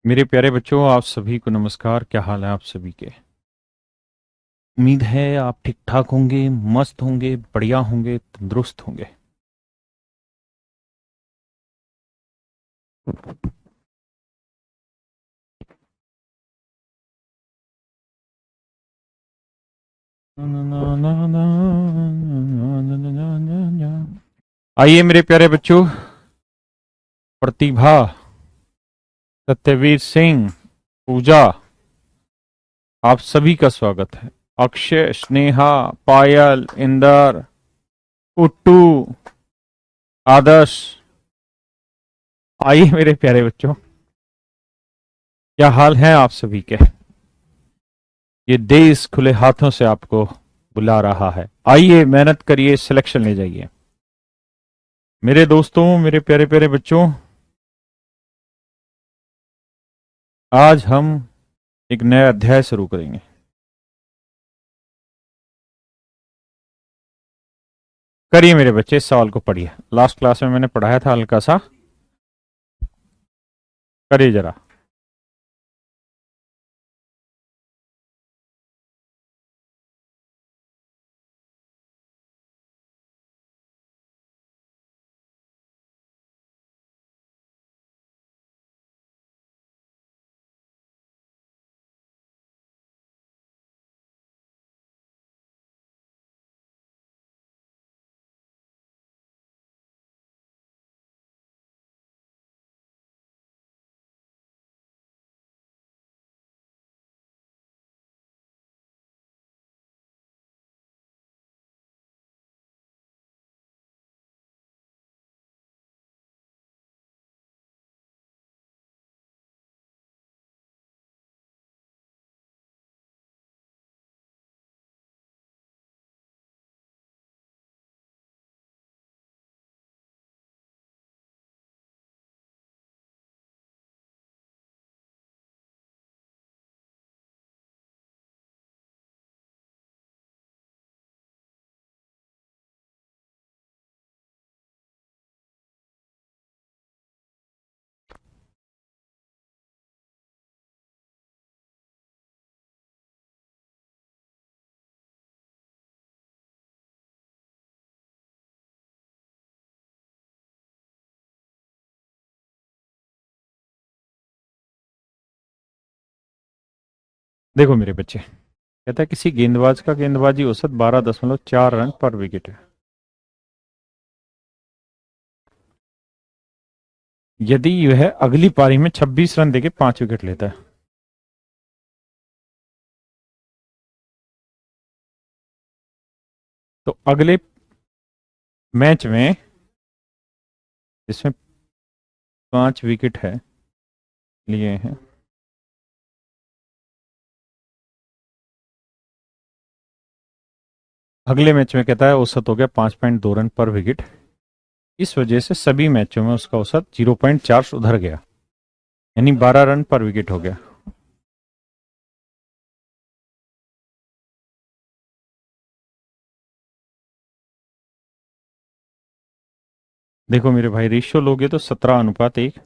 मेरे प्यारे बच्चों, आप सभी को नमस्कार। क्या हाल है आप सभी के? उम्मीद है आप ठीक ठाक होंगे, मस्त होंगे, बढ़िया होंगे, तंदुरुस्त होंगे। आइए मेरे प्यारे बच्चों, प्रतिभा, सत्यवीर सिंह, पूजा, आप सभी का स्वागत है। अक्षय, स्नेहा, पायल, इंदर, उट्टू, आदर्श, आइए मेरे प्यारे बच्चों, क्या हाल है आप सभी के? ये देश खुले हाथों से आपको बुला रहा है। आइए, मेहनत करिए, सिलेक्शन ले जाइए। मेरे दोस्तों, मेरे प्यारे प्यारे बच्चों, आज हम एक नया अध्याय शुरू करेंगे। करिए मेरे बच्चे, इस सवाल को पढ़िए। लास्ट क्लास में मैंने पढ़ाया था हल्का सा, करिए जरा। देखो मेरे बच्चे, कहता है किसी गेंदबाज का गेंदबाजी औसत 12.4 रन पर विकेट है। यदि यह अगली पारी में 26 रन देके 5 विकेट लेता है, तो अगले मैच में, इसमें 5 विकेट है लिए हैं, अगले मैच में कहता है औसत हो गया 5.2 रन पर विकेट। इस वजह से सभी मैचों में उसका औसत 0.4 सुधर गया, यानी 12 रन पर विकेट हो गया। देखो मेरे भाई, रेशियो लोगे तो 17:1,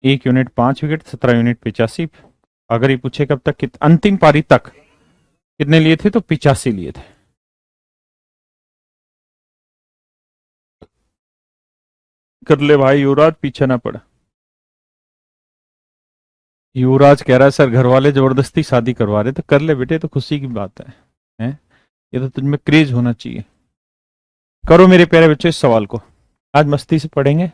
1 यूनिट 5 विकेट, 17 यूनिट 85। अगर ये पूछे कब तक, अंतिम पारी तक कितने लिए थे, तो 85 लिए थे। कर ले भाई युवराज, पीछे ना पड़ा। युवराज कह रहा है सर घर वाले जबरदस्ती शादी करवा रहे, तो कर ले बेटे, तो खुशी की बात है, हैं? ये तो तुझमें क्रेज होना चाहिए। करो मेरे प्यारे बच्चे इस सवाल को, आज मस्ती से पढ़ेंगे।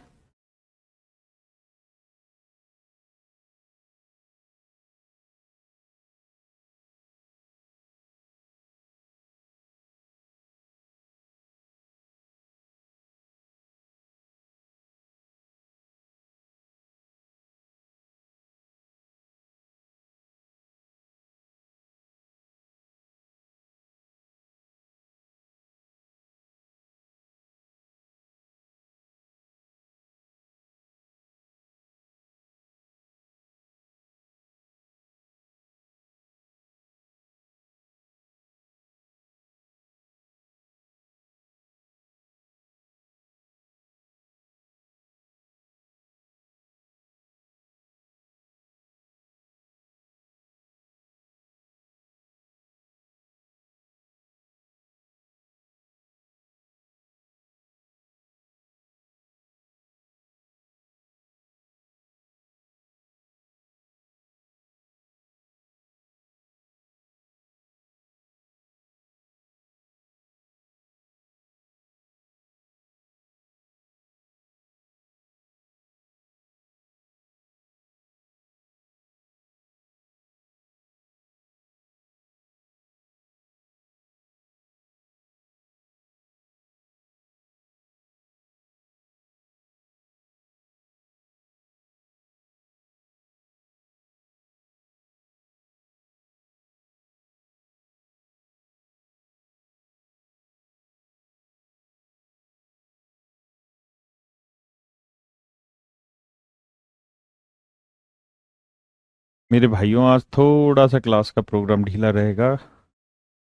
मेरे भाइयों, आज थोड़ा सा क्लास का प्रोग्राम ढीला रहेगा।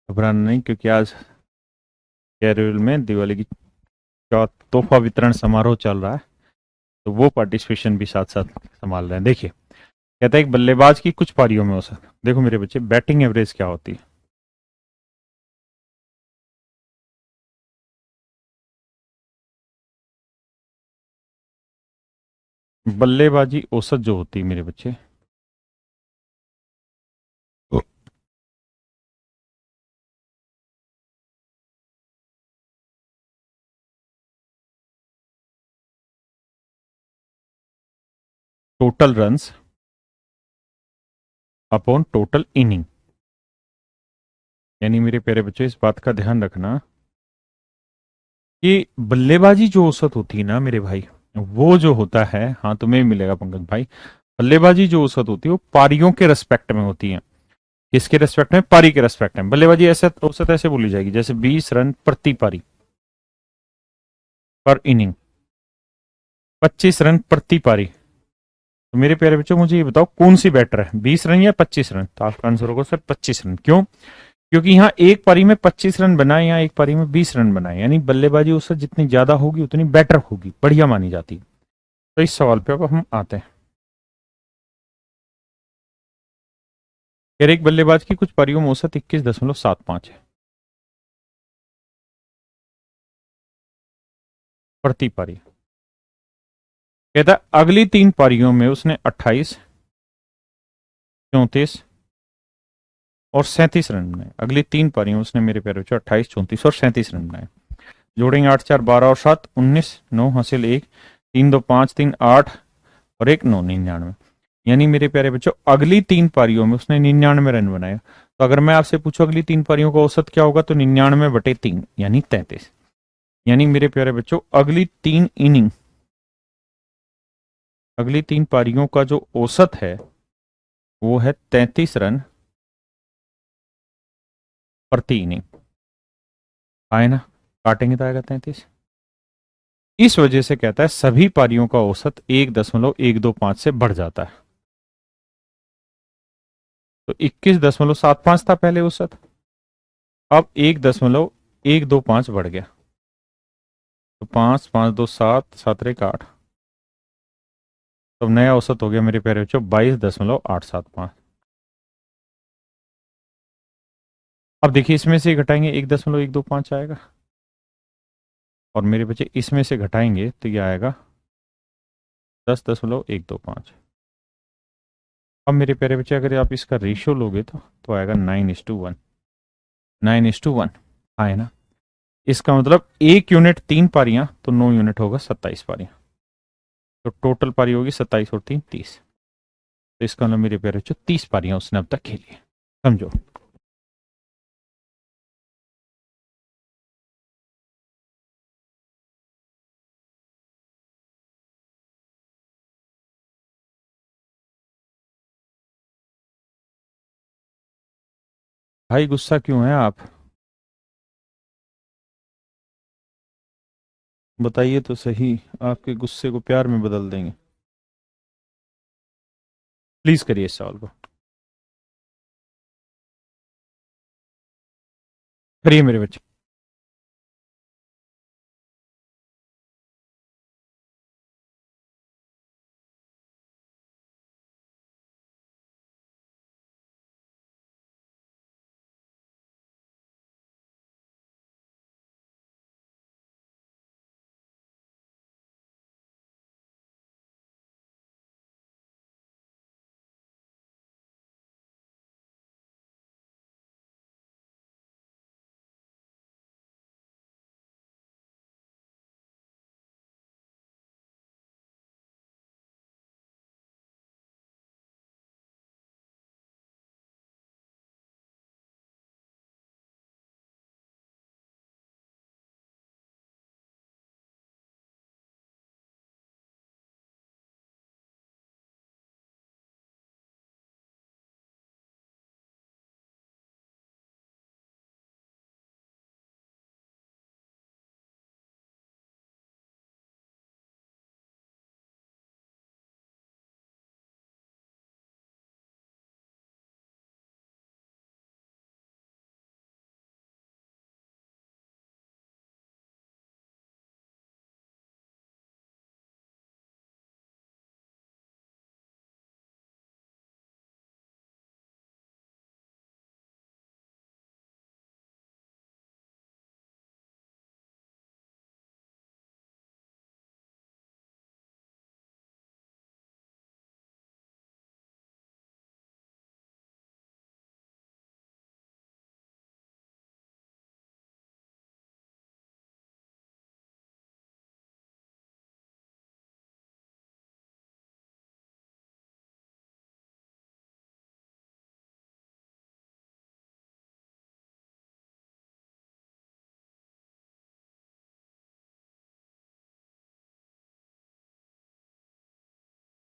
घबराना नहीं, क्योंकि आज कैरोल में दिवाली की तोहफा वितरण समारोह चल रहा है, तो वो पार्टिसिपेशन भी साथ साथ संभाल रहे हैं। देखिए, कहता है एक बल्लेबाज की कुछ पारियों में औसत, देखो मेरे बच्चे, बैटिंग एवरेज क्या होती है। बल्लेबाजी औसत जो होती है मेरे बच्चे, total runs upon total inning. यानी मेरे प्यारे बच्चों, इस बात का ध्यान रखना कि बल्लेबाजी जो औसत होती है ना मेरे भाई, वो जो होता है, हाँ तुम्हें भी मिलेगा पंकज भाई, बल्लेबाजी जो औसत होती है वो पारियों के रेस्पेक्ट में होती है। किसके रेस्पेक्ट में? पारी के रेस्पेक्ट में। बल्लेबाजी ऐसे औसत ऐसे बोली जाएगी जैसे 20 रन प्रति पारी, पर इनिंग, 25 रन प्रति पारी। तो मेरे प्यारे बच्चों, मुझे ये बताओ कौन सी बेटर है, 20 रन या 25 रन? तो आपका आंसर होगा सर 25 रन। क्यों? क्योंकि यहाँ एक पारी में 25 रन बनाए, यहाँ एक पारी में 20 रन बनाए, यानी बल्लेबाजी उससे जितनी ज्यादा होगी उतनी बेटर होगी, बढ़िया मानी जाती है। तो इस सवाल पे अब हम आते हैं। फिर एक बल्लेबाज की कुछ पारियों में औसत 21.75 है प्रति पारी। कहता है अगली 3 पारियों में उसने 28, 34 और 37 रन बनाए। अगली 3 पारियों में उसने मेरे प्यारे बच्चों 28, 34 और 37 रन बनाए। जोड़ेंगे 8, 4, 12 और 7, 19, 9 हासिल 1, 3, 2, 5, 3, 8 और 1, 9, 99। यानी मेरे प्यारे बच्चों, अगली 3 पारियों में उसने 99 रन बनाए। तो अगर मैं आपसे पूछूं अगली 3 पारियों का औसत क्या होगा, तो 99/3 यानी 33। यानी मेरे प्यारे बच्चों, अगली 3 पारियों का जो औसत है वो है 33 रन प्रति इनिंग। आए ना? काटेंगे तो आएगा 33। इस वजह से कहता है सभी पारियों का औसत 1.125 से बढ़ जाता है। तो 21.75 था पहले औसत, अब 1.125 बढ़ गया। तो 5, 5, 2, 7, 7, 1, 8। तो नया औसत हो गया मेरे प्यारे बच्चों 22.875। अब देखिए, इसमें से घटाएंगे 1.125 आएगा, और मेरे बच्चे इसमें से घटाएंगे तो ये आएगा 10.125। अब मेरे प्यारे बच्चे, अगर आप इसका रेशियो लोगे तो आएगा 9:1। 9:1 आए ना? इसका मतलब 1 यूनिट 3 पारियां, तो 9 यूनिट होगा 27 पारियां। तो टोटल पारी होगी 27 और 3, 30। तो इसका मतलब मेरे प्यारे बच्चों 30 पारियां उसने अब तक खेली है। समझो। भाई गुस्सा क्यों है आप? बताइए तो सही, आपके गुस्से को प्यार में बदल देंगे। प्लीज करिए इस सवाल को। करिए मेरे बच्चे।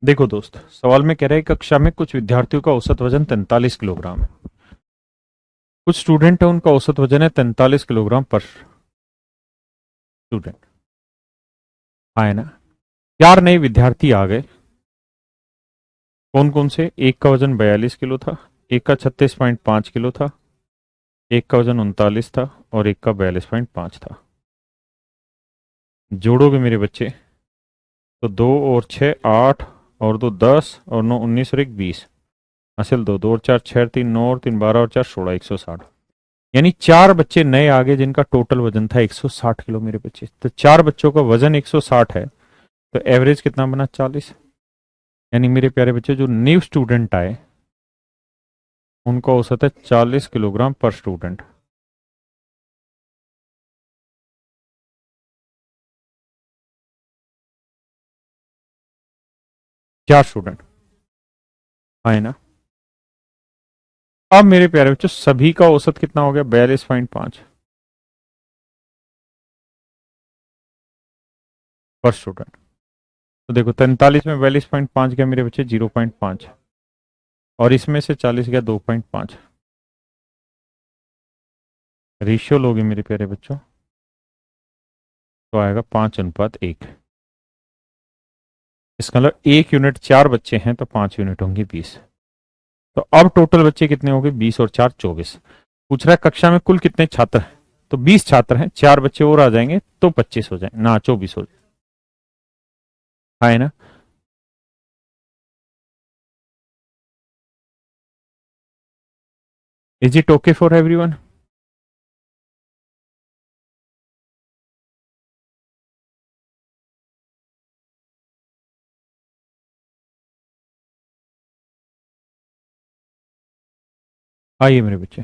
देखो दोस्त, सवाल में कह रहे हैं कक्षा में कुछ विद्यार्थियों का औसत वजन 43 किलोग्राम है। कुछ स्टूडेंट है उनका औसत वजन है 43 किलोग्राम पर स्टूडेंट। हाँ है ना। 4 नए विद्यार्थी आ गए। कौन कौन से? एक का वजन 42 किलो था, एक का 36.5 किलो था, एक का वजन 39 था और एक का 42.5 था। जोड़ोगे मेरे बच्चे तो 2 और 6 8 और 2 10 और 9 19 और 1 20। हासिल 2 2 और 4 6 3 9 और 3 12 और 4 16 160। यानी 4 बच्चे नए आगे जिनका टोटल वजन था 160 किलो मेरे बच्चे। तो 4 बच्चों का वजन 160 है, तो एवरेज कितना बना? 40। यानी मेरे प्यारे बच्चे जो न्यू स्टूडेंट आए उनका औसत है 40 किलोग्राम पर स्टूडेंट। चार स्टूडेंट आए ना। अब मेरे प्यारे बच्चों सभी का औसत कितना हो गया? 42.5 पर स्टूडेंट। तो देखो 43 में 42.5 गया मेरे बच्चे 0.5 और इसमें से 40 गया 2.5। रेशियो लोगे मेरे प्यारे बच्चों तो आएगा 5:1। इसका मतलब 1 यूनिट 4 बच्चे हैं तो 5 यूनिट होंगे 20। तो अब टोटल बच्चे कितने होंगे? 20 और 4 24। पूछ रहा है कक्षा में कुल कितने छात्र हैं? तो 20 छात्र हैं, 4 बच्चे और आ जाएंगे तो 25 हो जाए ना, 24 हो जाए। हाँ है ना। Is it okay for everyone? आइए मेरे बच्चे।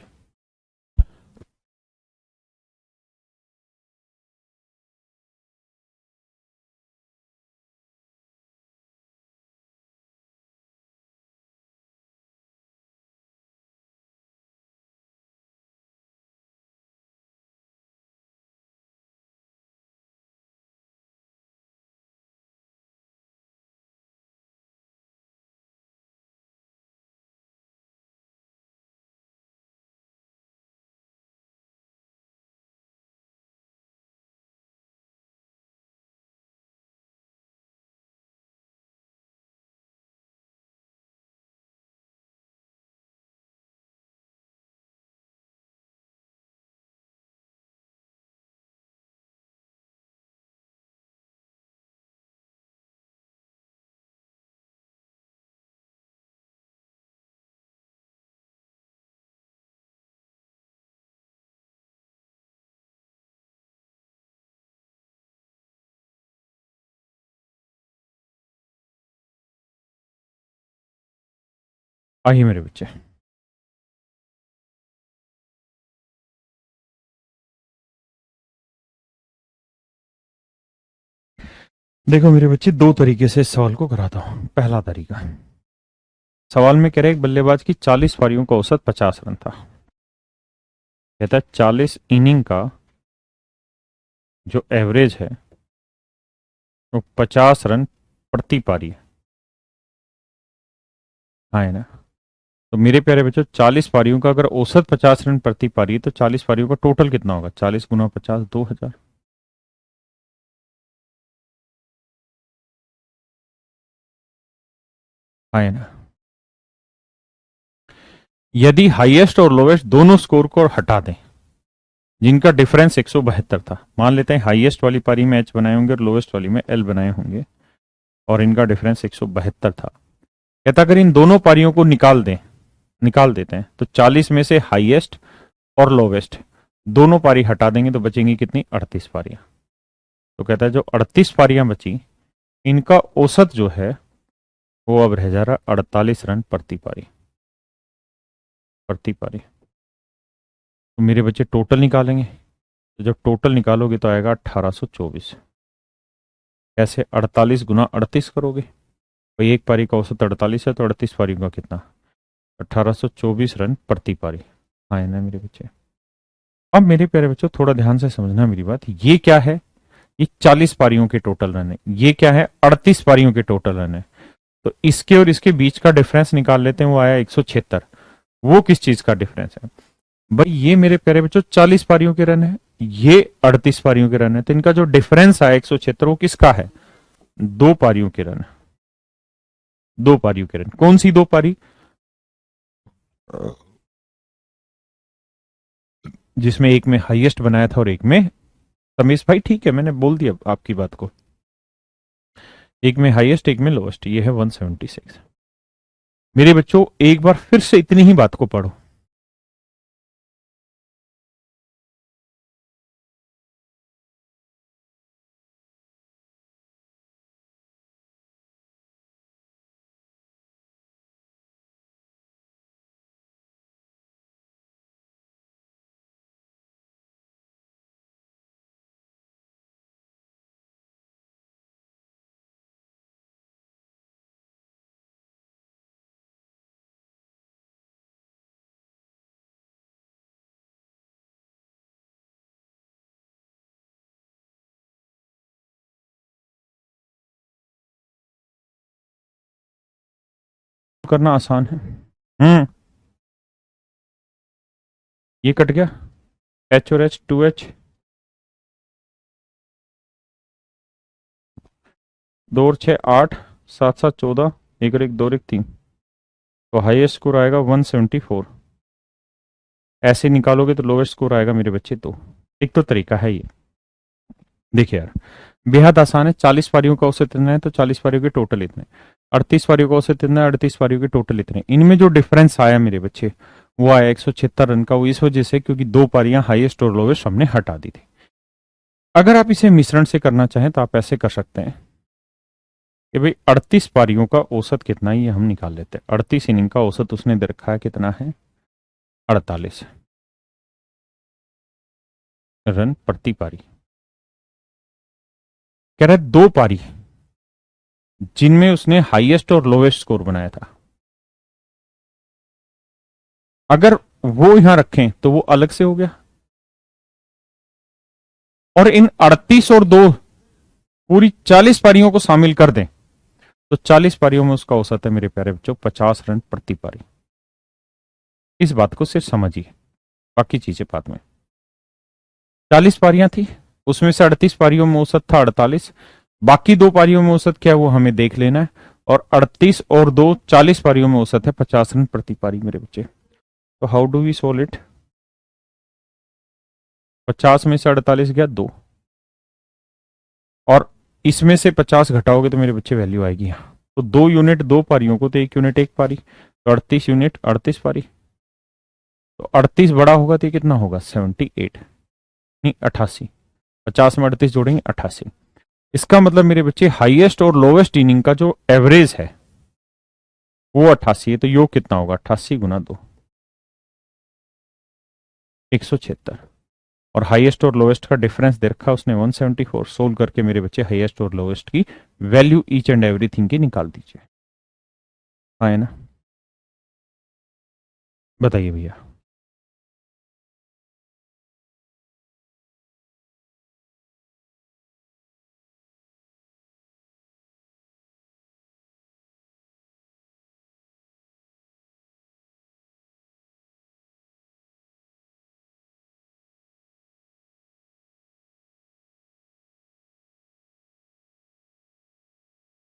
आइए मेरे बच्चे। देखो मेरे बच्चे, दो तरीके से इस सवाल को कराता हूं। पहला तरीका, सवाल में कह रहे एक बल्लेबाज की 40 पारियों का औसत 50 रन था। कहता है 40 इनिंग का जो एवरेज है वो 50 रन प्रति पारी है। हाँ है ना। तो मेरे प्यारे बच्चों 40 पारियों का अगर औसत 50 रन प्रति पारी है तो 40 पारियों का टोटल कितना होगा? 40 गुना 50 2000। हाँ है ना। यदि हाईएस्ट और लोवेस्ट दोनों स्कोर को हटा दें जिनका डिफरेंस 172 था, मान लेते हैं हाईएस्ट वाली पारी में एच बनाए होंगे और लोवेस्ट वाली में एल बनाए होंगे और इनका डिफरेंस 172 था। कहता अगर इन दोनों पारियों को निकाल देते हैं तो 40 में से हाईएस्ट और लोवेस्ट दोनों पारी हटा देंगे तो बचेंगी कितनी? 38 पारियां। तो कहता है जो 38 पारियां बची इनका औसत जो है वो अब रह जा रहा 48 रन प्रति पारी। तो मेरे बच्चे टोटल निकालेंगे, तो जब टोटल निकालोगे तो आएगा 1824। कैसे? 48 गुना 38 करोगे, भाई एक पारी का औसत 48 है तो 38 पारी का कितना? 1824 रन प्रति पारी। हाँ है ना मेरे बच्चे। अब मेरे प्यारे बच्चों थोड़ा ध्यान से समझना मेरी बात। ये क्या है? ये 40 पारियों के टोटल रन है। ये क्या है? 38 पारियों के टोटल रन है। तो इसके और इसके बीच का डिफरेंस निकाल लेते हैं, वो आया 176। वो किस चीज का डिफरेंस है भाई? ये मेरे प्यारे बच्चों 40 पारियों के रन है, ये 38 पारियों के रन है, तो इनका जो डिफरेंस आया 176 वो किसका है? 2 पारियों के रन। 2 पारियों के रन, कौन सी 2 पारी? जिसमें एक में हाईएस्ट बनाया था और एक में, रमेश भाई ठीक है, मैंने बोल दिया आपकी बात को, एक में हाईएस्ट एक में लोएस्ट, ये है 176। मेरे बच्चों एक बार फिर से इतनी ही बात को पढ़ो। करना आसान है। ये कट गया, एच और एच, 2H, 2 और 6 8, 7 7 14, एक और एक 2 और एक 3, तो हाईएस्ट स्कोर आएगा 174। ऐसे निकालोगे तो लोवेस्ट स्कोर आएगा मेरे बच्चे। तो एक तो तरीका है ये, देखिए यार बेहद आसान है। 40 पारियों का औसत इतना है तो 40 पारियों के टोटल इतने, 38 पारियों का औसत इतना है, 38 पारियों के टोटल इतने। इनमें जो डिफरेंस आया मेरे बच्चे वो आया 176 रन का। वो इस वजह से क्योंकि 2 पारियां हाईएस्ट और लोवेस्ट हमने हटा दी थी। अगर आप इसे मिश्रण से करना चाहें तो आप ऐसे कर सकते हैं कि भाई 38 पारियों का औसत कितना है ये हम निकाल लेते हैं। 38 इनिंग का औसत उसने दे रखा है कितना है? 48 रन प्रति पारी। कह रहा है 2 पारी जिनमें उसने हाईएस्ट और लोवेस्ट स्कोर बनाया था, अगर वो यहां रखें तो वो अलग से हो गया, और इन 38 और 2 पूरी 40 पारियों को शामिल कर दें तो 40 पारियों में उसका औसत है मेरे प्यारे बच्चों 50 रन प्रति पारी। इस बात को सिर्फ समझिए, बाकी चीजें बाद में। 40 पारियां थी, उसमें से 38 पारियों में औसत था 48, बाकी 2 पारियों में औसत क्या है वो हमें देख लेना है। और 38 और 2 40 पारियों में औसत है 50 रन प्रति पारी मेरे बच्चे। तो how do we solve it? 50 में से 48 गया 2, और इसमें से 50 घटाओगे तो मेरे बच्चे वैल्यू आएगी यहाँ। तो 2 यूनिट 2 पारियों को, तो 1 यूनिट 1 पारी, तो 38 यूनिट 38 पारी। तो 38 बड़ा होगा तो ये कितना होगा? 78, नहीं 88। 50 में 38 जोड़ेंगे 88। इसका मतलब मेरे बच्चे हाईएस्ट और लोवेस्ट इनिंग का जो एवरेज है वो 88 है। तो योग कितना होगा? 88 गुना 2, 176। और हाईएस्ट और लोवेस्ट का डिफरेंस दे रखा उसने 174। सोल्व करके मेरे बच्चे हाईएस्ट और लोवेस्ट की वैल्यू ईच एंड एवरीथिंग की निकाल दीजिए। हाँ है ना? बताइए भैया।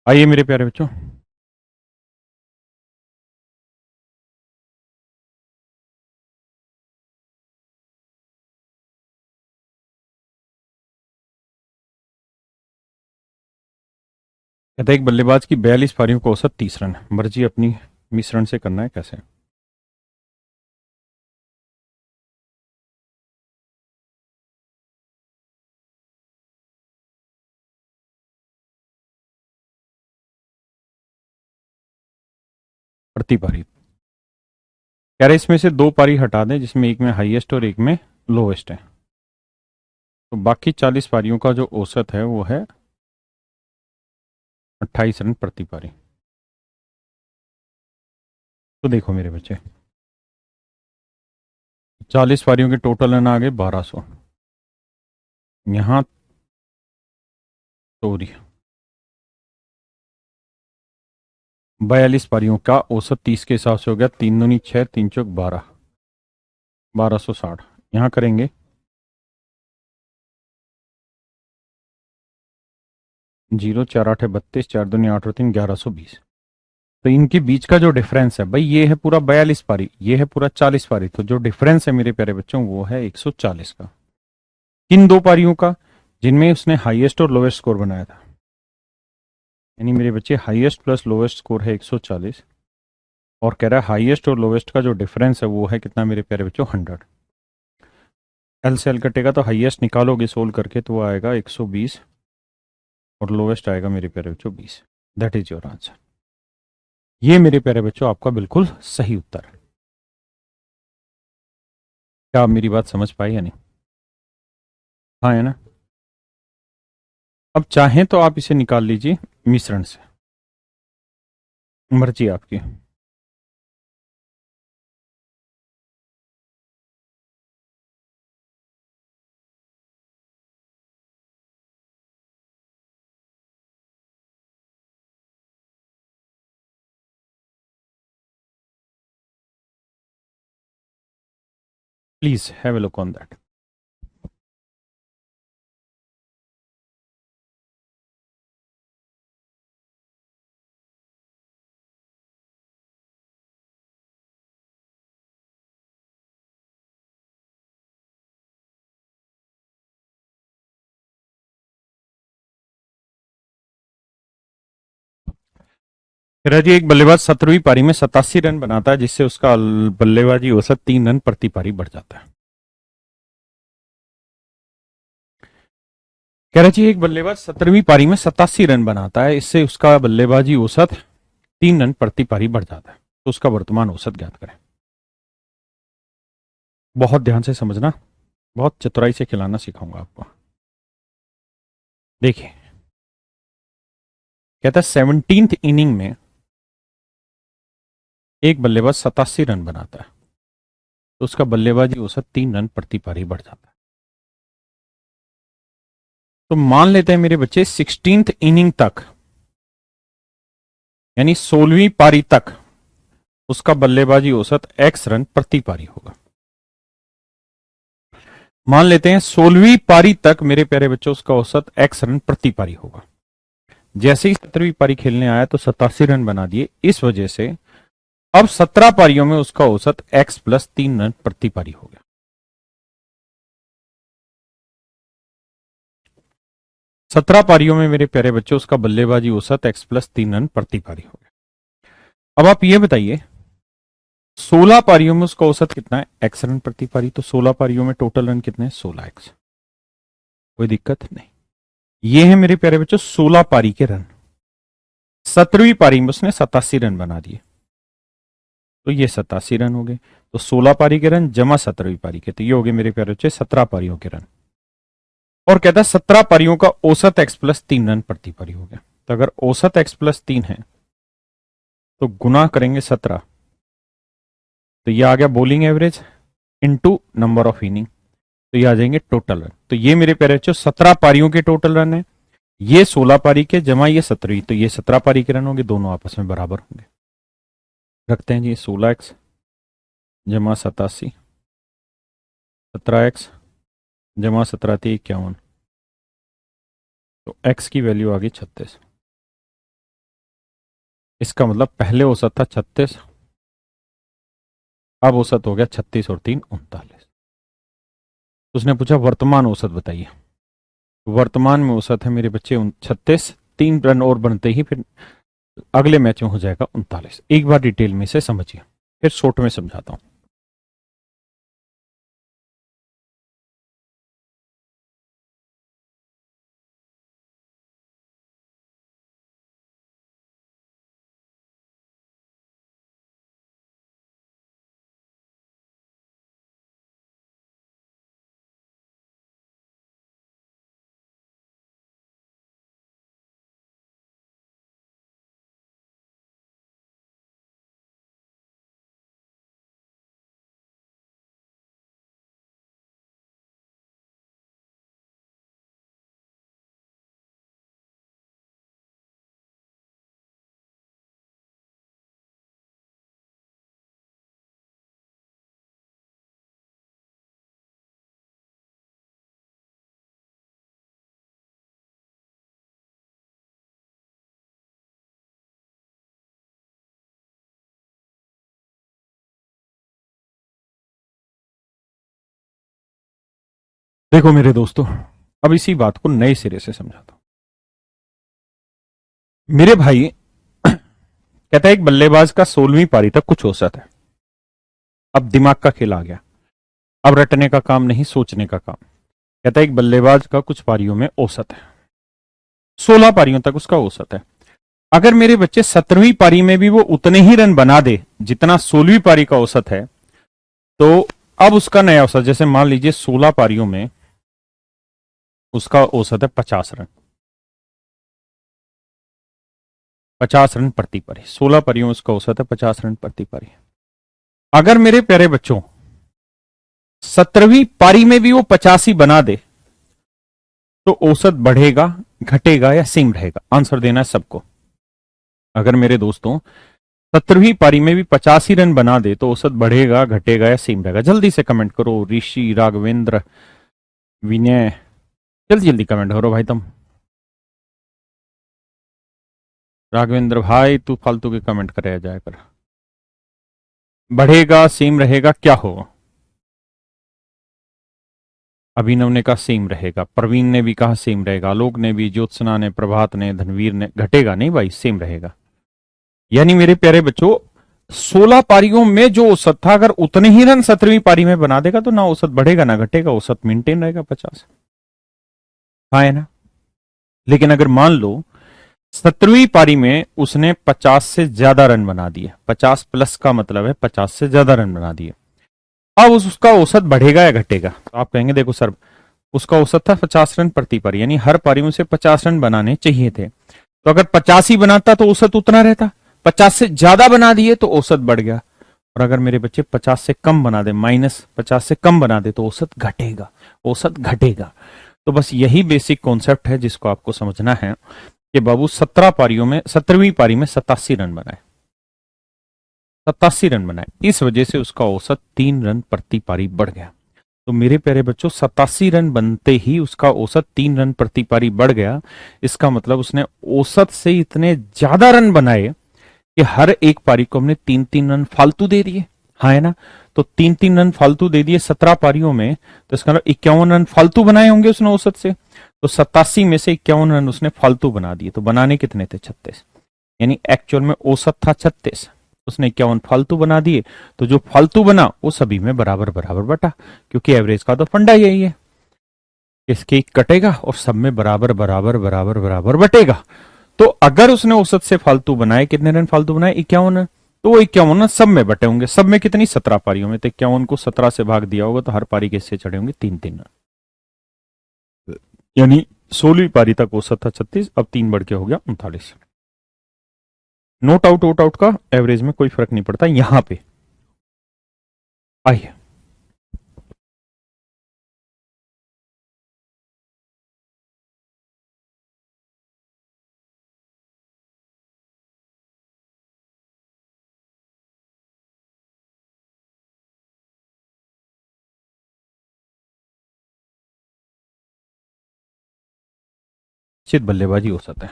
आइए मेरे प्यारे बच्चों, कहते हैं एक बल्लेबाज की 42 पारियों को औसत 30 रन, मर्जी अपनी मिश्रण से करना है कैसे। प्रति पारी कह रहे इसमें से 2 पारी हटा दें जिसमें एक में हाईएस्ट और एक में लोवेस्ट है, तो बाकी 40 पारियों का जो औसत है वो है 28 रन प्रति पारी। तो देखो मेरे बच्चे 40 पारियों के टोटल रन आ गए 1200। यहां सॉरी 42 पारियों का औसत 30 के हिसाब से हो गया, 3 दूनी 6, 3 चौक 12, 1260। यहां करेंगे 0 4 8 32, 4 दूनी 8 और 3 1120। तो इनके बीच का जो डिफरेंस है भाई, ये है पूरा 42 पारी, ये है पूरा 40 पारी, तो जो डिफरेंस है मेरे प्यारे बच्चों वो है 140 का। किन दो पारियों का? जिनमें उसने हाईएस्ट और लोवेस्ट स्कोर बनाया था। यानी मेरे बच्चे हाईएस्ट प्लस लोवेस्ट स्कोर है 140, और कह रहा है हाईएस्ट और लोवेस्ट का जो डिफरेंस है वो है कितना मेरे प्यारे बच्चों, 100। एल से एल कटेगा तो हाईएस्ट निकालोगे सोल्व करके तो वो आएगा 120, और लोवेस्ट आएगा मेरे प्यारे बच्चों 20। That is your answer. ये मेरे प्यारे बच्चों आपका बिल्कुल सही उत्तर है। क्या आप मेरी बात समझ पाए या नहीं? हाँ है ना? अब चाहें तो आप इसे निकाल लीजिए मिश्रण से, मर्जी आपकी। Please have a look on that. जी एक बल्लेबाज 17वीं पारी में 87 रन बनाता है, जिससे उसका बल्लेबाजी औसत 3 रन प्रति पारी बढ़ जाता है। कह रहा जी एक बल्लेबाज 17वीं पारी में 87 रन बनाता है, इससे उसका बल्लेबाजी औसत 3 रन प्रति पारी बढ़ जाता है, तो उसका वर्तमान औसत ज्ञात करें। बहुत ध्यान से समझना, बहुत चतुराई से खिलाना सिखाऊंगा आपको। देखिए कहता है 17th इनिंग में एक बल्लेबाज 87 रन बनाता है, तो उसका बल्लेबाजी औसत 3 रन प्रति पारी बढ़ जाता है। तो मान लेते हैं मेरे बच्चे 16th इनिंग तक, यानी 16वीं पारी तक उसका बल्लेबाजी औसत x रन प्रति पारी होगा। मान लेते हैं 16वीं पारी तक मेरे प्यारे बच्चों उसका औसत x रन प्रति पारी होगा। जैसे ही 17वीं पारी खेलने आया तो 87 रन बना दिए, इस वजह से अब 17 पारियों में उसका औसत x प्लस 3 रन प्रति पारी हो गया। 17 पारियों में मेरे प्यारे बच्चों उसका बल्लेबाजी औसत x प्लस 3 रन प्रति पारी हो गया। अब आप ये बताइए 16 पारियों में उसका औसत कितना है, x रन प्रति पारी, तो 16 पारियों में टोटल रन कितने हैं, 16x। कोई दिक्कत नहीं। ये है मेरे प्यारे बच्चों 16 पारी के रन। 17वीं पारी में उसने 87 रन बना दिए, तो ये 87 रन हो गए। तो 16 पारी के रन जमा 17वीं पारी के, तो ये हो गए मेरे प्यारे बच्चे 17 पारियों के रन। और कहता है 17 पारियों का औसत x प्लस 3 रन प्रति पारी हो गया। तो अगर औसत x प्लस 3 है तो गुना करेंगे 17, तो ये आ गया bowling average into number of inning, तो ये आ जाएंगे टोटल रन। तो ये मेरे प्यारे बच्चों 17 पारियों के टोटल रन है, ये 16 पारी के जमा ये 17वीं, तो ये 17 पारी के रन होंगे, दोनों आपस में बराबर होंगे। रखते हैं जी 16x जमा 87, 17x जमा 17×3 = 51, तो x की वैल्यू आ गई 36। इसका मतलब पहले औसत था 36, अब औसत हो गया 36 और 3 = 39। उसने पूछा वर्तमान औसत बताइए। वर्तमान में औसत है मेरे बच्चे 36, 3 रन और बनते ही फिर अगले मैच में हो जाएगा 39। एक बार डिटेल में से समझिए, फिर शॉर्ट में समझाता हूं। देखो मेरे दोस्तों, अब इसी बात को नए सिरे से समझाता हूं। मेरे भाई, कहता है एक बल्लेबाज का 16वीं पारी तक कुछ औसत है। अब दिमाग का खेल आ गया। अब रटने का काम नहीं, सोचने का काम। कहता है एक बल्लेबाज का कुछ पारियों में औसत है, 16 पारियों तक उसका औसत है। अगर मेरे बच्चे 17वीं पारी में भी वो उतने ही रन बना दे जितना 16वीं पारी का औसत है, तो अब उसका नया औसत, जैसे मान लीजिए 16 पारियों में उसका औसत है 50 रन, 50 रन प्रति पारी। 16 पारियों में उसका औसत है 50 रन प्रति पारी। अगर मेरे प्यारे बच्चों 17वीं पारी में भी वो 85 बना दे, तो औसत बढ़ेगा, घटेगा या सेम रहेगा? आंसर देना है सबको। अगर मेरे दोस्तों 17वीं पारी में भी 85 रन बना दे, तो औसत बढ़ेगा, घटेगा या सेम रहेगा? जल्दी से कमेंट करो, ऋषि, राघवेंद्र, विनय, जल्दी जल्दी कमेंट करो भाई तुम। राघवेंद्र भाई तू फालतू के कमेंट करे जाया कर। बढ़ेगा, सेम रहेगा, क्या होगा? अभिनव ने कहा सेम रहेगा, प्रवीण ने भी कहा सेम रहेगा, आलोक ने भी, ज्योत्सना ने, प्रभात ने, धनवीर ने। घटेगा नहीं भाई, सेम रहेगा। यानी मेरे प्यारे बच्चों, 16 पारियों में जो औसत था, अगर उतने ही रन 17वीं पारी में बना देगा, तो ना औसत बढ़ेगा ना घटेगा, औसत मेंटेन रहेगा 50। हाँ है ना? लेकिन अगर मान लो 17वीं पारी में उसने 50 से ज्यादा रन बना दिए, 50 प्लस का मतलब है 50 से ज्यादा रन बना दिए, अब उसका औसत बढ़ेगा या घटेगा? तो आप कहेंगे देखो सर, उसका औसत था 50 रन प्रति पारी, यानी हर पारी में से 50 रन बनाने चाहिए थे। तो अगर 50 ही बनाता तो औसत उतना रहता, 50 से ज्यादा बना दिए तो औसत बढ़ गया। और अगर मेरे बच्चे 50 से कम बना दे, -50 से कम बना दे, तो औसत घटेगा, औसत घटेगा। तो बस यही बेसिक कॉन्सेप्ट है जिसको आपको समझना है कि बाबू 17वीं पारी में 87 रन बनाए, 87 रन बनाए, इस वजह से उसका औसत 3 रन प्रति पारी बढ़ गया। तो मेरे प्यारे बच्चों, 87 रन बनते ही उसका औसत 3 रन प्रति पारी बढ़ गया। इसका मतलब उसने औसत से इतने ज्यादा रन बनाए कि हर एक पारी को हमने 3-3 रन फालतू दे दिए। हाँ है ना? तो 3-3 रन फालतू दे दिए 17 पारियों में, तो इसका मतलब 51 रन फालतू बनाए होंगे उसने औसत से। तो 87 में से 51 रन उसने फालतू बना दिए। तो बनाने कितने थे? 36। यानी एक्चुअल में औसत था 36, उसने 51 फालतू बना दिए। तो जो फालतू बना वो सभी में बराबर बराबर बटा, क्योंकि एवरेज का तो फंडा यही है, इसके कटेगा और सब में बराबर बराबर बराबर बराबर बटेगा। तो अगर उसने औसत से फालतू बनाए, कितने रन फालतू बनाए? 51 रन। तो वो 51 सब में बटे होंगे। सब में कितनी? 17 पारियों में। तो 51 को 17 से भाग दिया होगा, तो हर पारी के हिस्से चढ़े होंगे 3-3 रन। यानी 16वीं पारी तक औसत था 36, अब 3 बढ़ के हो गया 39। नोट आउट वोट आउट का एवरेज में कोई फर्क नहीं पड़ता। यहां पे आइए, निश्चित बल्लेबाजी औसत है,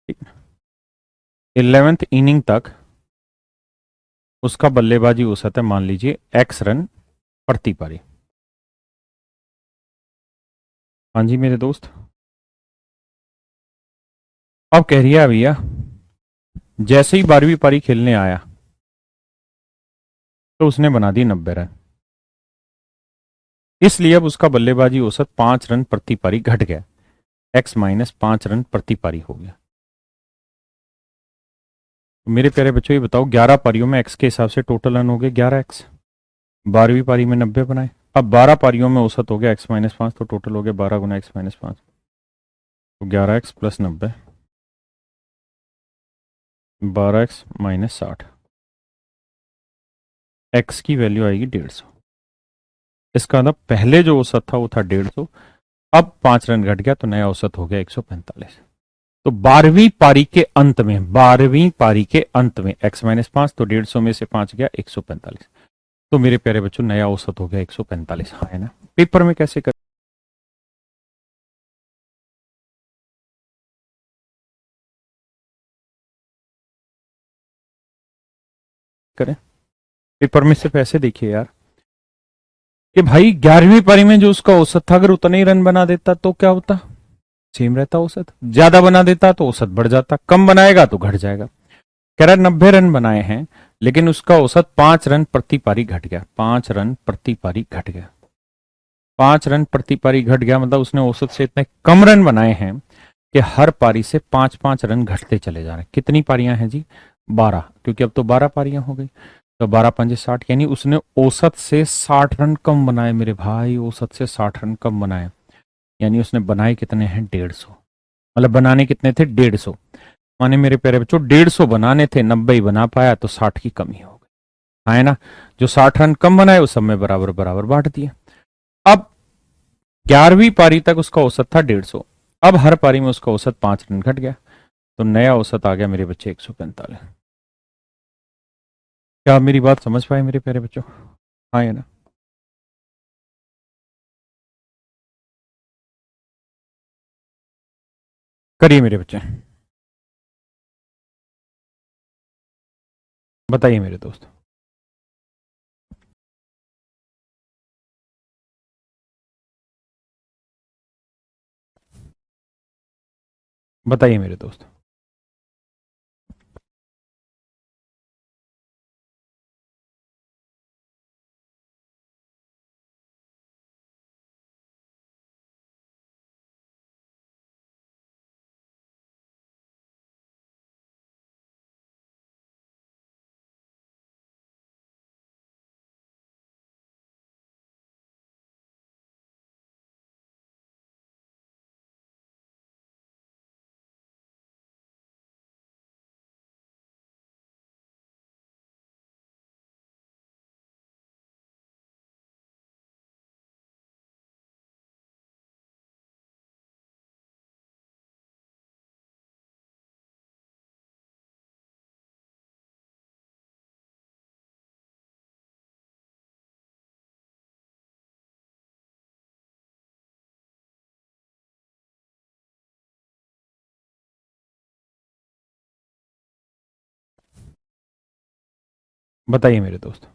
ठीक है। 11th इनिंग तक उसका बल्लेबाजी औसत है, मान लीजिए x रन प्रति पारी। हाँ जी मेरे दोस्त, अब कह रही है भैया जैसे ही 12वीं पारी खेलने आया तो उसने बना दी 90 रन, इसलिए अब उसका बल्लेबाजी औसत 5 रन प्रति पारी घट गया, x-5 रन प्रति पारी हो गया। तो मेरे प्यारे बच्चों ये बताओ, 11 पारियों में x के हिसाब से टोटल रन हो गए 11x, 12वीं पारी में 90 बनाए। अब 12 पारियों में औसत हो गया x-5, तो टोटल हो गया 12 गुना x-5, तो 11x प्लस 90, 12x-60, x की वैल्यू आएगी 150। इसका मतलब पहले जो औसत था वो था 150, अब 5 रन घट गया तो नया औसत हो गया 145। तो 12वीं पारी के अंत में, 12वीं पारी के अंत में x-5, तो 150 में से 5 गया 145। तो मेरे प्यारे बच्चों नया औसत हो गया 145। हाँ है ना? पेपर में कैसे करें? पेपर में सिर्फ ऐसे देखिए यार कि भाई 11वीं पारी में जो उसका औसत था अगर उतना ही रन बना देता तो क्या होता, सेम रहता औसत। ज्यादा बना देता तो औसत बढ़ जाता, कम बनाएगा तो घट जाएगा। कह रहा 90 रन बनाए हैं लेकिन उसका औसत 5 रन प्रति पारी घट गया, 5 रन प्रति पारी घट गया। 5 रन प्रति पारी घट गया मतलब उसने औसत से इतने कम रन बनाए हैं कि हर पारी से 5-5 रन घटते चले जा रहे हैं। कितनी पारियां हैं जी? 12, क्योंकि अब तो 12 पारियां हो गई, तो 12×5 = 60, यानी उसने औसत से 60 रन कम बनाए मेरे भाई, औसत से 60 रन कम बनाए। यानी उसने बनाए कितने हैं? 150। मतलब बनाने कितने थे? 150। माने मेरे प्यारे बच्चों 150 बनाने थे, 90 ही बना पाया, तो 60 की कमी हो गई। हाँ है ना? जो 60 रन कम बनाए उस सब में बराबर बराबर बांट दिए। अब 11वीं पारी तक उसका औसत था 150, अब हर पारी में उसका औसत 5 रन घट गया, तो नया औसत आ गया मेरे बच्चे 145। क्या आप मेरी बात समझ पाए मेरे प्यारे बच्चों? हाँ है ना? करिए मेरे बच्चे, बताइए मेरे दोस्त। बताइए मेरे दोस्त। बताइए मेरे दोस्त।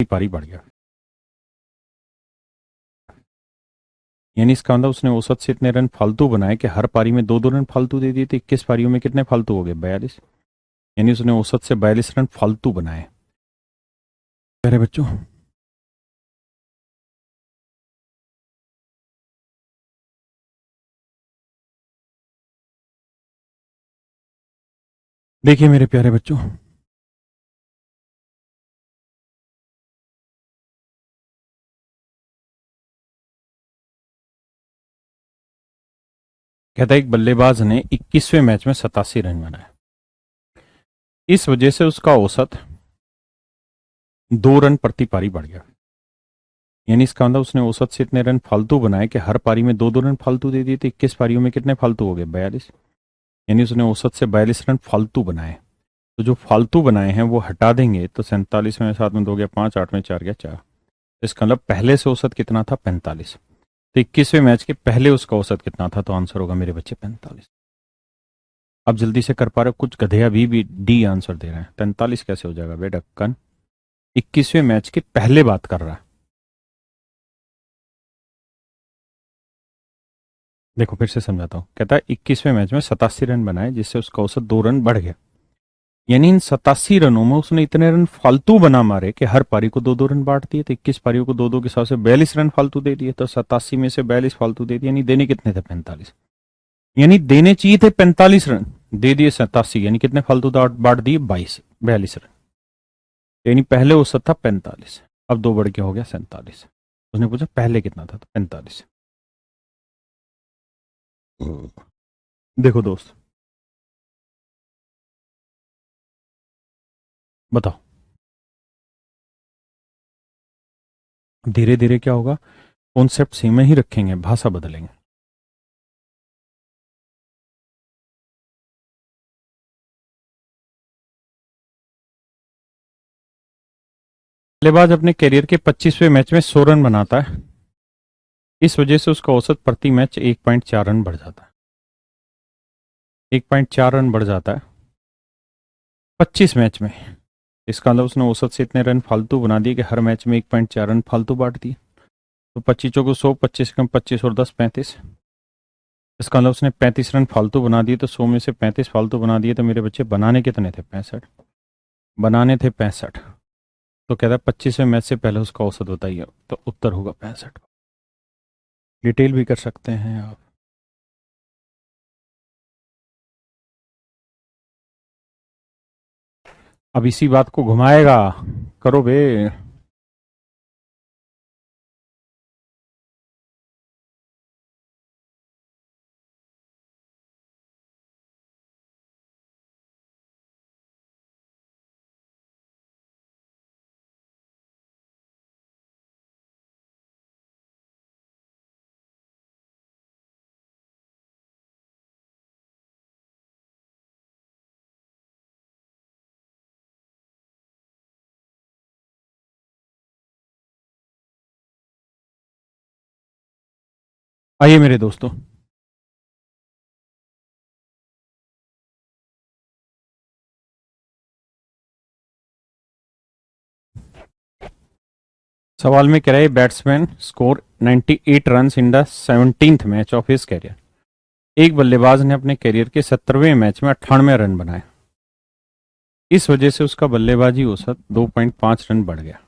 पारी बढ़ गया। यानी इसका मतलब उसने औसत से इतने रन फालतू बनाए कि हर पारी में 2-2 रन फालतू दे दिए, तो 21 पारियों में कितने फालतू हो गए? 42। यानी उसने औसत से 42 रन फालतू बनाए। प्यारे बच्चों, देखिए मेरे प्यारे बच्चों, कहता है एक बल्लेबाज ने 21वें मैच में 87 रन बनाए। इस वजह से उसका औसत 2 रन प्रति पारी बढ़ गया। यानी इसका मतलब उसने औसत से इतने रन फालतू बनाए कि हर पारी में 2-2 रन फालतू दे दिए, तो 21 पारियों में कितने फालतू हो गए? 42। यानी उसने औसत से 42 रन फालतू बनाए। तो जो फालतू बनाए हैं वो हटा देंगे तो 47 में 7 में 2 गया 5, 8 में 4 गया 4। इसका मतलब पहले से औसत कितना था? 45। तो 21वें मैच के पहले उसका औसत कितना था? तो आंसर होगा मेरे बच्चे 45। अब जल्दी से कर पा रहे हो? कुछ गधे अभी भी डी आंसर दे रहे हैं। 45 कैसे हो जाएगा बे ढक्कन? 21वें मैच के पहले बात कर रहा है। देखो फिर से समझाता हूं। कहता है 21वें मैच में 87 रन बनाए जिससे उसका औसत 2 रन बढ़ गया। यानी इन 87 रनों में उसने इतने रन फालतू बना मारे कि हर पारी को 2-2 रन बांट दिए, तो 21 पारियों को 2-2 के हिसाब से 42 रन फालतू दे दिए। तो 87 में से 42 फालतू दे दिए, यानी देने कितने थे? 45। यानी देने चाहिए थे 45 रन, दे दिए 87, यानी कितने फालतू बांट दिए? 42 रन। यानी पहले औसत था 45, अब 2 बढ़ के हो गया 47। उसने पूछा पहले कितना था? तो 45। देखो दोस्त, बताओ धीरे धीरे क्या होगा? कॉन्सेप्ट सेम ही रखेंगे, भाषा बदलेंगे। बल्लेबाज अपने करियर के 25वें मैच में 100 रन बनाता है। इस वजह से उसका औसत प्रति मैच 1.4 रन बढ़ जाता है। 1.4 रन बढ़ जाता है 25 मैच में। इसका मतलब उसने औसत से इतने रन फालतू बना दिए कि हर मैच में 1.4 रन फालतू बांट दिए। तो 25 को 100, 25 कम 25 और 10 35। इसका मतलब उसने 35 रन फालतू बना दिए, तो 100 में से 35 फालतू बना दिए, तो मेरे बच्चे बनाने कितने थे? 65। बनाने थे 65। तो कहता है 25वें मैच से पहले उसका औसत बताइए, तो उत्तर होगा 65। डिटेल भी कर सकते हैं आप। अब इसी बात को घुमाएगा, करो बे। आइए मेरे दोस्तों, सवाल में कह रहा है batsman score 98 run in the 17th match of his career. एक बल्लेबाज ने अपने कैरियर के 17वें मैच में 98 रन बनाए। इस वजह से उसका बल्लेबाजी औसत 2.5 रन बढ़ गया।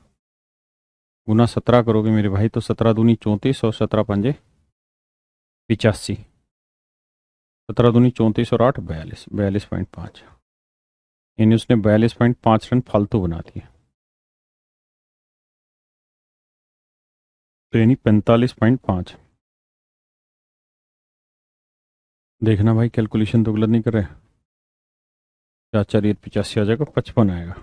गुना 17 करोगे मेरे भाई तो 17 दूनी 34 और 17 पंजे 85। 17 दूनी 34 और 8 42, 42.5। यानी उसने 42.5 रन फालतू बना दिए। तो यानी 45.5। देखना भाई कैलकुलेशन तो गलत नहीं कर रहे। 4 4 85 आ जाएगा, 55 आएगा।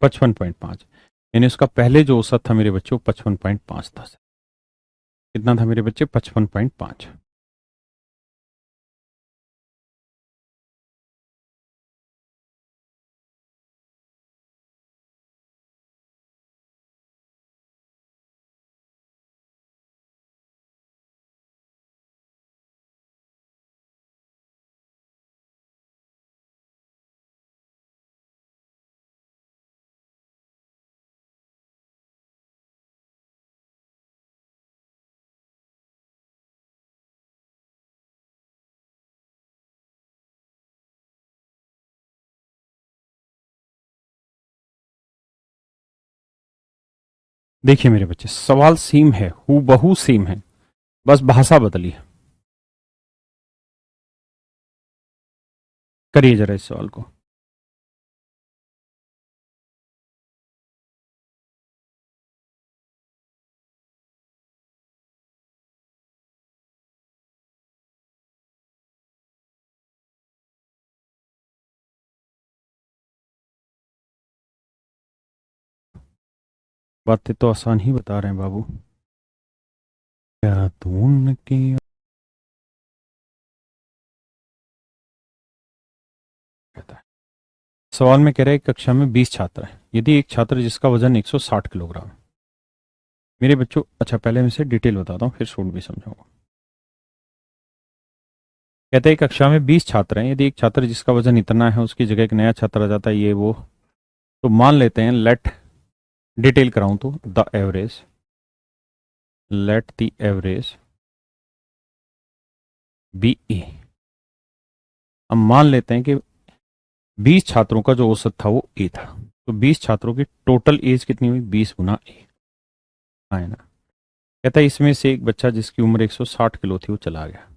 55.5। यानी उसका पहले जो औसत था मेरे बच्चों 55.5 था। कितना था मेरे बच्चे? 55.5। देखिए मेरे बच्चे, सवाल सेम है, हूबहू सेम है, बस भाषा बदली है। करिए जरा इस सवाल को। बातें तो आसान ही बता रहे हैं बाबू। क्या धून की कहता है। सवाल में कह रहा है कक्षा में 20 छात्र हैं, यदि एक छात्र जिसका वजन 160 किलोग्राम। मेरे बच्चों, अच्छा पहले मैं इसे डिटेल बताता हूँ फिर शॉर्ट भी समझाऊंगा। कहते हैं कक्षा में 20 छात्र हैं, यदि एक छात्र जिसका वजन इतना है उसकी जगह एक नया छात्र आ जाता है, ये वो, तो मान लेते हैं, लेट डिटेल कराऊं तो the average, let the average be A. अब मान लेते हैं कि 20 छात्रों का जो औसत था वो ए था, तो 20 छात्रों की टोटल एज कितनी हुई, 20 गुना ए, है ना। कहता है इसमें से एक बच्चा जिसकी उम्र 160 किलो थी वो चला गया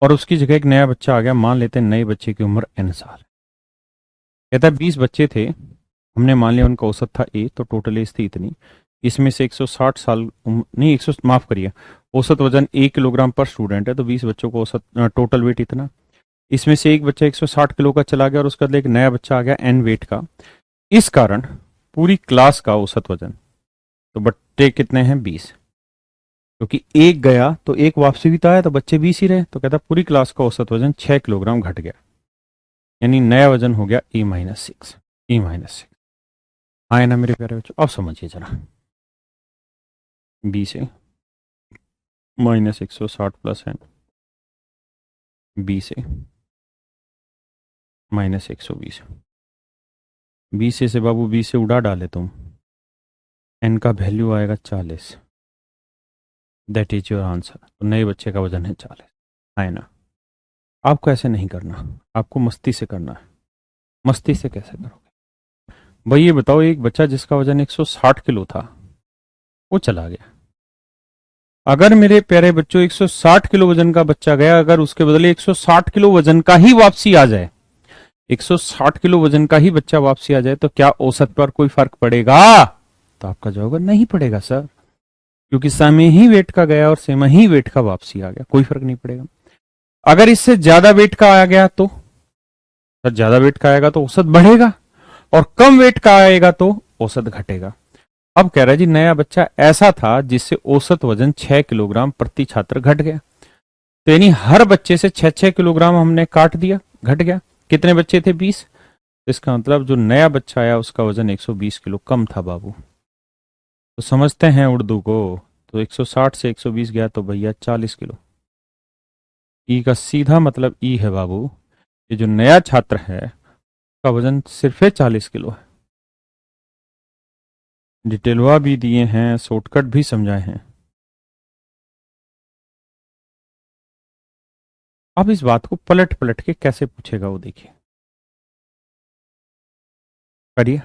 और उसकी जगह एक नया बच्चा आ गया, मान लेते हैं नए बच्चे की उम्र n साल। कहता है 20 बच्चे थे, हमने मान लिया उनका औसत था ए, तो टोटल एज थी इतनी, इसमें से 160 साल नहीं 100 माफ करिए, औसत वजन 1 किलोग्राम पर स्टूडेंट है, तो 20 बच्चों को औसत टोटल वेट इतना, इसमें से एक बच्चा 160 किलो का चला गया और उसका एक नया बच्चा आ गया एन वेट का, इस कारण पूरी क्लास का औसत वजन, तो बच्चे कितने हैं 20, क्योंकि एक गया तो एक वापसी भी तो आया, तो बच्चे 20 ही रहे, तो कहता पूरी क्लास का औसत वजन 6 किलोग्राम घट गया, यानी नया वजन हो गया E-6, E-6। आए ना मेरे प्यारे बच्चों, अब समझिए जरा, 20 है -160 प्लस है 20 है -120, 20 से बाबू 20 से उड़ा डाले तुम, एन का वैल्यू आएगा 40, दैट इज योर आंसर। तो नए बच्चे का वजन है 40, है ना। आपको ऐसे नहीं करना, आपको मस्ती से करना है। मस्ती से कैसे करोगे भाई, ये बताओ, एक बच्चा जिसका वजन 160 किलो था वो चला गया, अगर मेरे प्यारे बच्चों 160 किलो वजन का बच्चा गया, अगर उसके बदले 160 किलो वजन का ही वापसी आ जाए, 160 किलो वजन का ही बच्चा वापसी आ जाए, तो क्या औसत पर कोई फर्क पड़ेगा? तो आपका जवाब नहीं पड़ेगा सर, क्योंकि सेम ही वेट का गया और सेम ही वेट का वापसी आ गया, कोई फर्क नहीं पड़ेगा। अगर इससे ज्यादा वेट का आ गया तो सर, ज्यादा वेट का आएगा तो औसत बढ़ेगा, और कम वेट का आएगा तो औसत घटेगा। अब कह रहा है जी नया बच्चा ऐसा था जिससे औसत वजन 6 किलोग्राम प्रति छात्र घट गया, तो यानी हर बच्चे से 6-6 किलोग्राम हमने काट दिया, घट गया। कितने बच्चे थे 20, इसका मतलब जो नया बच्चा आया उसका वजन 120 किलो कम था बाबू। तो समझते हैं उर्दू को, तो 160 से 120 गया तो भैया 40 किलो। ई का सीधा मतलब ई है बाबू, ये जो नया छात्र है उसका वजन सिर्फ 40 किलो है। डिटेलवा भी दिए हैं, शॉर्टकट भी समझाए हैं। अब इस बात को पलट पलट के कैसे पूछेगा वो देखिए, करिए।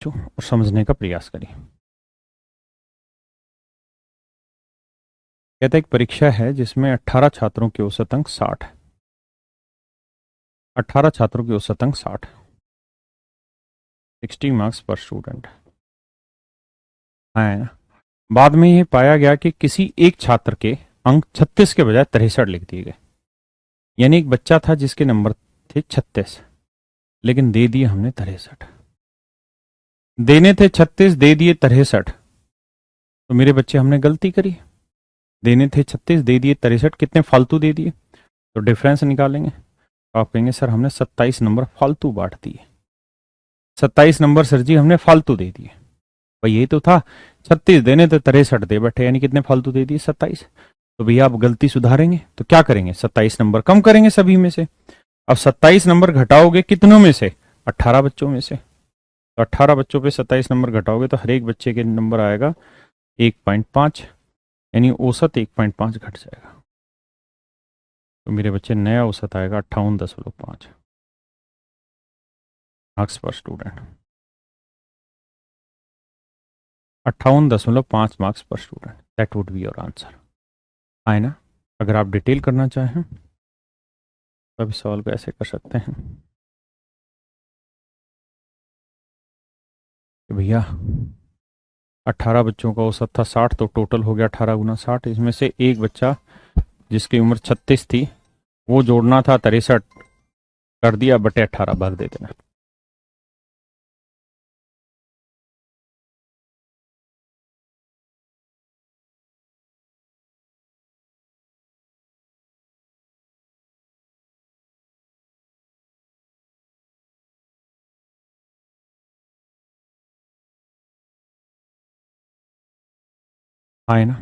और समझने का प्रयास करिए। कहता है एक परीक्षा है जिसमें 18 छात्रों के औसत अंक 60 है, 18 छात्रों के औसत अंक 60, 60 मार्क्स पर स्टूडेंट है ना। बाद में ये पाया गया कि किसी एक छात्र के अंक 36 के बजाय 63 लिख दिए गए, यानी एक बच्चा था जिसके नंबर थे 36, लेकिन दे दिए हमने 63, देने थे 36 दे दिए 63, तो मेरे बच्चे हमने गलती करी, देने थे 36 दे दिए 63, कितने फालतू दे दिए, तो डिफरेंस निकालेंगे, तो आप कहेंगे सर हमने 27 नंबर फालतू बांट दिए, 27 नंबर सर जी हमने फालतू दे दिए। भाई यही तो था, 36 देने थे 63 दे बैठे, यानी कितने फालतू दे दिए 27। तो भैया आप गलती सुधारेंगे तो क्या करेंगे, 27 नंबर कम करेंगे सभी में से। अब 27 नंबर घटाओगे कितनों में से, 18 बच्चों में से, तो 18 बच्चों पे 27 नंबर घटाओगे तो हर एक बच्चे के नंबर आएगा 1.5, यानी औसत 1.5 घट जाएगा। तो मेरे बच्चे नया औसत आएगा 58.5 मार्क्स पर स्टूडेंट। 58.5 मार्क्स पर student, that would be your answer. आए ना? अगर आप डिटेल करना चाहें तो अभी सवाल को ऐसे कर सकते हैं कि भैया 18 बच्चों का औसत था 60, तो टोटल हो गया 18 गुना 60। इसमें से एक बच्चा जिसकी उम्र 36 थी वो जोड़ना था 63, कर दिया बटे 18 भाग दे देना। आए ना?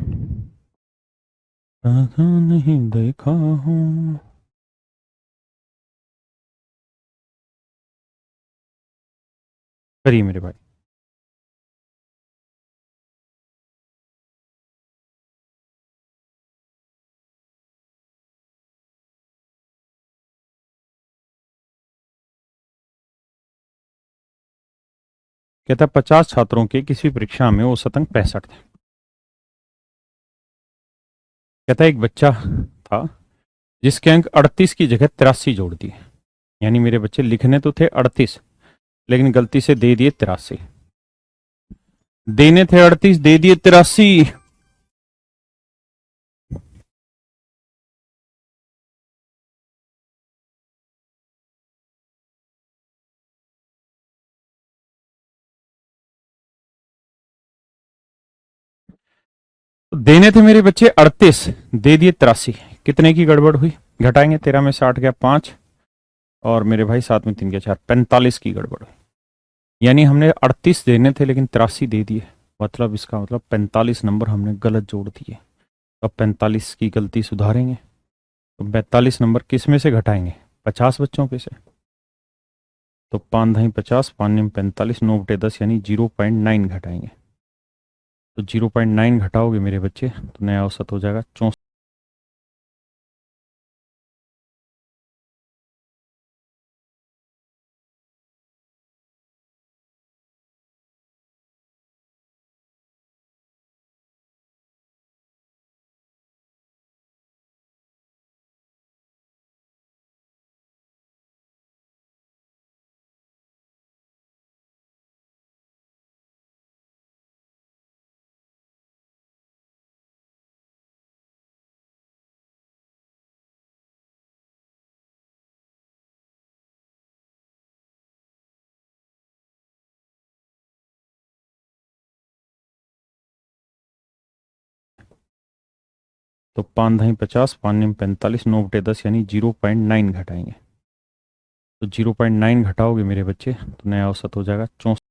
नहीं देखा हूं। करिए मेरे भाई। कहता 50 छात्रों के किसी परीक्षा में औसत अंक 65 थे। कहता एक बच्चा था जिसके अंक 38 की जगह 83 जोड़ दिए। यानी मेरे बच्चे लिखने तो थे 38 लेकिन गलती से दे दिए 83। देने थे 38 दे दिए 83। तो देने थे मेरे बच्चे 38 दे दिए 83। कितने की गड़बड़ हुई? घटाएंगे, 13 में 60 गया 5 और मेरे भाई 7 में 3 गया 4, 45 की गड़बड़ हुई। यानी हमने 38 देने थे लेकिन 83 दे दिए। मतलब इसका मतलब 45 नंबर हमने गलत जोड़ दिए। अब 45 की गलती सुधारेंगे। तो 42 नंबर किस में से घटाएंगे? 50 बच्चों पे से। तो 5 धाई 50, 5 निम 45, 9 बटे 10 यानी 0.9 घटाएंगे। तो 0.9 घटाओगे मेरे बच्चे तो नया औसत हो जाएगा 64। तो 5 धाई 50, 5 निम 45, 9 बटे 10 यानी 0.9 घटाएंगे। तो 0.9 घटाओगे मेरे बच्चे तो नया औसत हो जाएगा 64।